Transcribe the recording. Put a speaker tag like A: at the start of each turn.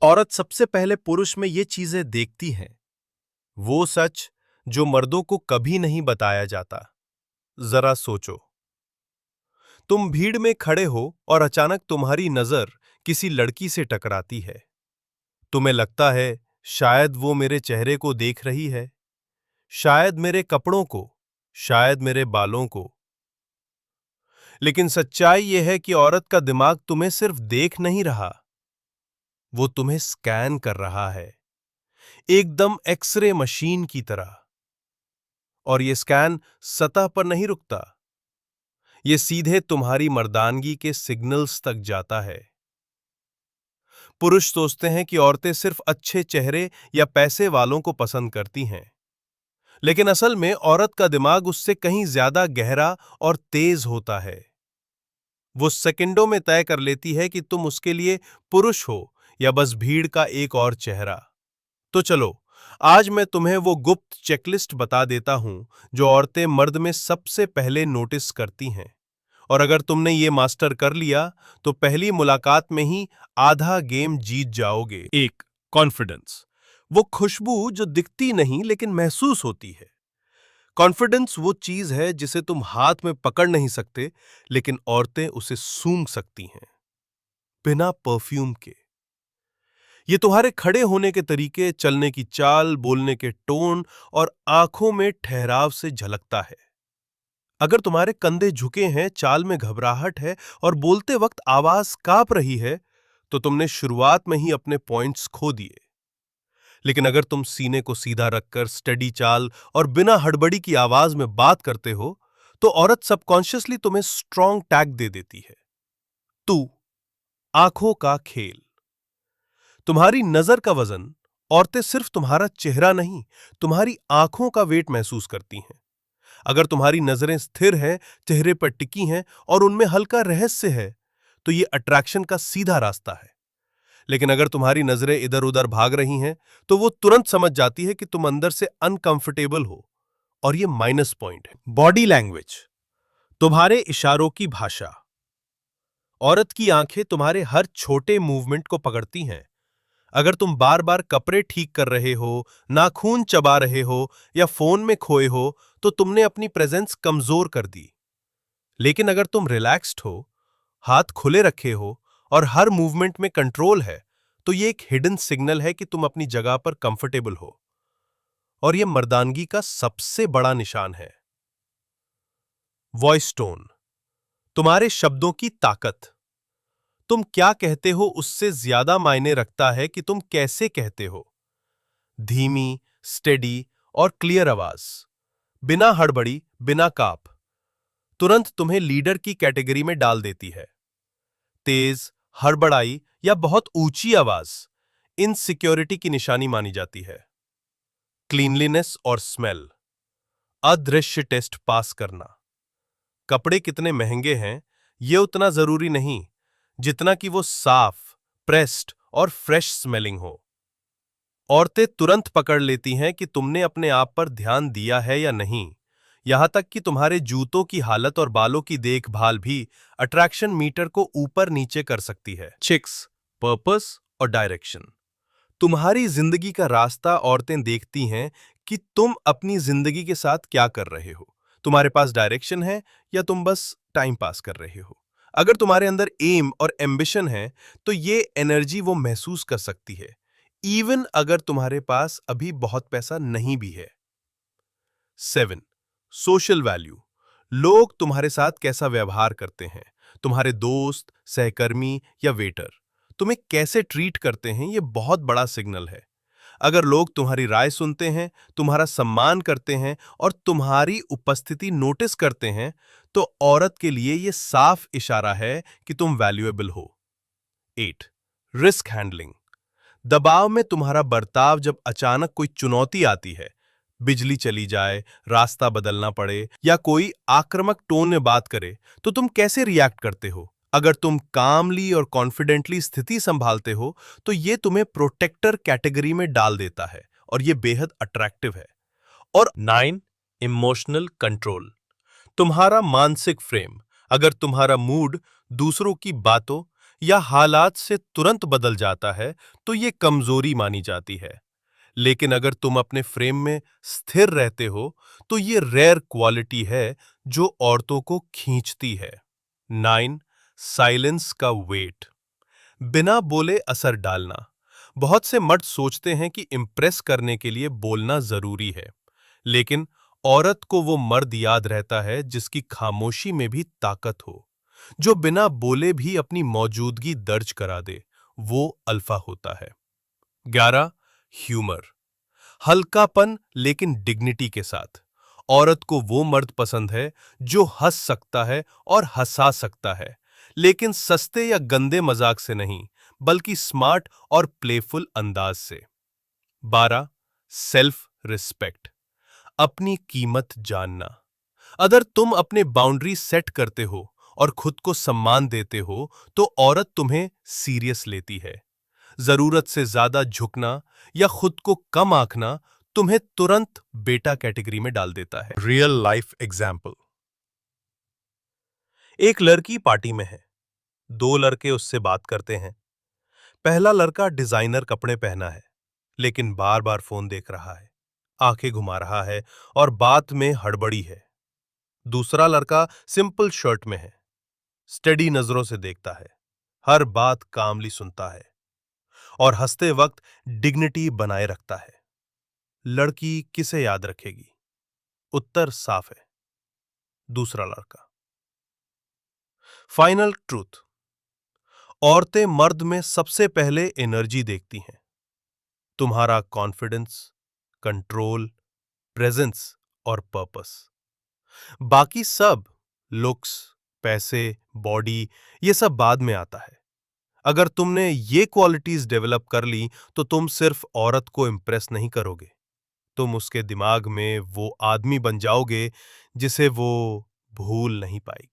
A: औरत सबसे पहले पुरुष में ये चीजें देखती हैं, वो सच जो मर्दों को कभी नहीं बताया जाता। जरा सोचो, तुम भीड़ में खड़े हो और अचानक तुम्हारी नजर किसी लड़की से टकराती है। तुम्हें लगता है शायद वो मेरे चेहरे को देख रही है, शायद मेरे कपड़ों को, शायद मेरे बालों को। लेकिन सच्चाई यह है कि औरत का दिमाग तुम्हें सिर्फ देख नहीं रहा, वो तुम्हें स्कैन कर रहा है, एकदम एक्सरे मशीन की तरह। और ये स्कैन सतह पर नहीं रुकता, ये सीधे तुम्हारी मर्दानगी के सिग्नल्स तक जाता है। पुरुष सोचते हैं कि औरतें सिर्फ अच्छे चेहरे या पैसे वालों को पसंद करती हैं, लेकिन असल में औरत का दिमाग उससे कहीं ज्यादा गहरा और तेज होता है। वो सेकंडों में तय कर लेती है कि तुम उसके लिए पुरुष हो या बस भीड़ का एक और चेहरा। तो चलो, आज मैं तुम्हें वो गुप्त चेकलिस्ट बता देता हूं जो औरतें मर्द में सबसे पहले नोटिस करती हैं। और अगर तुमने ये मास्टर कर लिया तो पहली मुलाकात में ही आधा गेम जीत जाओगे। एक, कॉन्फिडेंस। वो खुशबू जो दिखती नहीं लेकिन महसूस होती है। कॉन्फिडेंस वो चीज है जिसे तुम हाथ में पकड़ नहीं सकते, लेकिन औरतें उसे सूंघ सकती हैं, बिना परफ्यूम के। ये तुम्हारे खड़े होने के तरीके, चलने की चाल, बोलने के टोन और आंखों में ठहराव से झलकता है। अगर तुम्हारे कंधे झुके हैं, चाल में घबराहट है और बोलते वक्त आवाज कांप रही है, तो तुमने शुरुआत में ही अपने पॉइंट्स खो दिए। लेकिन अगर तुम सीने को सीधा रखकर स्टेडी चाल और बिना हड़बड़ी की आवाज में बात करते हो, तो औरत सबकॉन्शियसली तुम्हें स्ट्रॉन्ग टैग दे देती है। तू, आंखों का खेल। तुम्हारी नजर का वजन, औरतें सिर्फ तुम्हारा चेहरा नहीं, तुम्हारी आंखों का वेट महसूस करती हैं। अगर तुम्हारी नजरें स्थिर हैं, चेहरे पर टिकी हैं और उनमें हल्का रहस्य है, तो ये अट्रैक्शन का सीधा रास्ता है। लेकिन अगर तुम्हारी नजरें इधर उधर भाग रही हैं, तो वो तुरंत समझ जाती है कि तुम अंदर से अनकंफर्टेबल हो, और ये माइनस पॉइंट है। बॉडी लैंग्वेज, तुम्हारे इशारों की भाषा। औरत की आंखें तुम्हारे हर छोटे मूवमेंट को पकड़ती हैं। अगर तुम बार बार कपड़े ठीक कर रहे हो, नाखून चबा रहे हो या फोन में खोए हो, तो तुमने अपनी प्रेजेंस कमजोर कर दी। लेकिन अगर तुम रिलैक्स्ड हो, हाथ खुले रखे हो और हर मूवमेंट में कंट्रोल है, तो ये एक हिडन सिग्नल है कि तुम अपनी जगह पर कंफर्टेबल हो। और यह मर्दानगी का सबसे बड़ा निशान है। वॉइस टोन, तुम्हारे शब्दों की ताकत। तुम क्या कहते हो उससे ज्यादा मायने रखता है कि तुम कैसे कहते हो। धीमी, स्टेडी और क्लियर आवाज, बिना हड़बड़ी, बिना काप, तुरंत तुम्हें लीडर की कैटेगरी में डाल देती है। तेज, हड़बड़ाई या बहुत ऊंची आवाज इनसिक्योरिटी की निशानी मानी जाती है। क्लीनलीनेस और स्मेल, अदृश्य टेस्ट पास करना। कपड़े कितने महंगे हैं, यह उतना जरूरी नहीं जितना कि वो साफ, प्रेस्ड और फ्रेश स्मेलिंग हो। औरतें तुरंत पकड़ लेती हैं कि तुमने अपने आप पर ध्यान दिया है या नहीं, यहां तक कि तुम्हारे जूतों की हालत और बालों की देखभाल भी अट्रैक्शन मीटर को ऊपर नीचे कर सकती है। चिक्स, पर्पस और डायरेक्शन, तुम्हारी जिंदगी का रास्ता औरतें देखती हैं कि तुम अपनी जिंदगी के साथ क्या कर रहे हो। तुम्हारे पास डायरेक्शन है या तुम बस टाइम पास कर रहे हो। अगर तुम्हारे अंदर एम और एम्बिशन है, तो ये एनर्जी वो महसूस कर सकती है, इवन अगर तुम्हारे पास अभी बहुत पैसा नहीं भी है। 7, सोशल वैल्यू, लोग तुम्हारे साथ कैसा व्यवहार करते हैं। तुम्हारे दोस्त, सहकर्मी या वेटर तुम्हें कैसे ट्रीट करते हैं, यह बहुत बड़ा सिग्नल है। अगर लोग तुम्हारी राय सुनते हैं, तुम्हारा सम्मान करते हैं और तुम्हारी उपस्थिति नोटिस करते हैं, तो औरत के लिए यह साफ इशारा है कि तुम वैल्यूएबल हो। 8, रिस्क हैंडलिंग, दबाव में तुम्हारा बर्ताव। जब अचानक कोई चुनौती आती है, बिजली चली जाए, रास्ता बदलना पड़े या कोई आक्रामक टोन में बात करे, तो तुम कैसे रिएक्ट करते हो। अगर तुम कामली और कॉन्फिडेंटली स्थिति संभालते हो, तो ये तुम्हें प्रोटेक्टर कैटेगरी में डाल देता है और ये बेहद अट्रैक्टिव है। और 9, इमोशनल कंट्रोल, तुम्हारा मानसिक फ्रेम। अगर तुम्हारा मूड दूसरों की बातों या हालात से तुरंत बदल जाता है तो ये कमजोरी मानी जाती है। लेकिन अगर तुम अपने फ्रेम में स्थिर रहते हो तो ये रेयर क्वालिटी है जो औरतों को खींचती है। 9 साइलेंस का वेट। बिना बोले असर डालना। बहुत से मर्द सोचते हैं कि इम्प्रेस करने के लिए बोलना जरूरी है, लेकिन औरत को वो मर्द याद रहता है जिसकी खामोशी में भी ताकत हो, जो बिना बोले भी अपनी मौजूदगी दर्ज करा दे। वो अल्फा होता है। 11 ह्यूमर। हल्कापन लेकिन डिग्निटी के साथ। औरत को वो मर्द पसंद है जो हंस सकता है और हंसा सकता है, लेकिन सस्ते या गंदे मजाक से नहीं, बल्कि स्मार्ट और प्लेफुल अंदाज से। 12 सेल्फ रिस्पेक्ट। अपनी कीमत जानना। अगर तुम अपने बाउंड्री सेट करते हो और खुद को सम्मान देते हो तो औरत तुम्हें सीरियस लेती है। जरूरत से ज्यादा झुकना या खुद को कम आंकना तुम्हें तुरंत बेटा कैटेगरी में डाल देता है। Real life example. एक लड़की पार्टी में है। दो लड़के उससे बात करते हैं। पहला लड़का डिजाइनर कपड़े पहना है, लेकिन बार बार फोन देख रहा है, आंखें घुमा रहा है और बात में हड़बड़ी है। दूसरा लड़का सिंपल शर्ट में है, स्टेडी नजरों से देखता है, हर बात कामली सुनता है और हंसते वक्त डिग्निटी बनाए रखता है। लड़की किसे याद रखेगी? उत्तर साफ है, दूसरा लड़का। Final truth. औरतें मर्द में सबसे पहले एनर्जी देखती हैं। तुम्हारा कॉन्फिडेंस, कंट्रोल, प्रेजेंस और पर्पस। बाकी सब, लुक्स, पैसे, बॉडी, ये सब बाद में आता है। अगर तुमने ये क्वालिटीज डेवलप कर ली तो तुम सिर्फ औरत को इंप्रेस नहीं करोगे, तुम उसके दिमाग में वो आदमी बन जाओगे जिसे वो भूल नहीं पाएगी।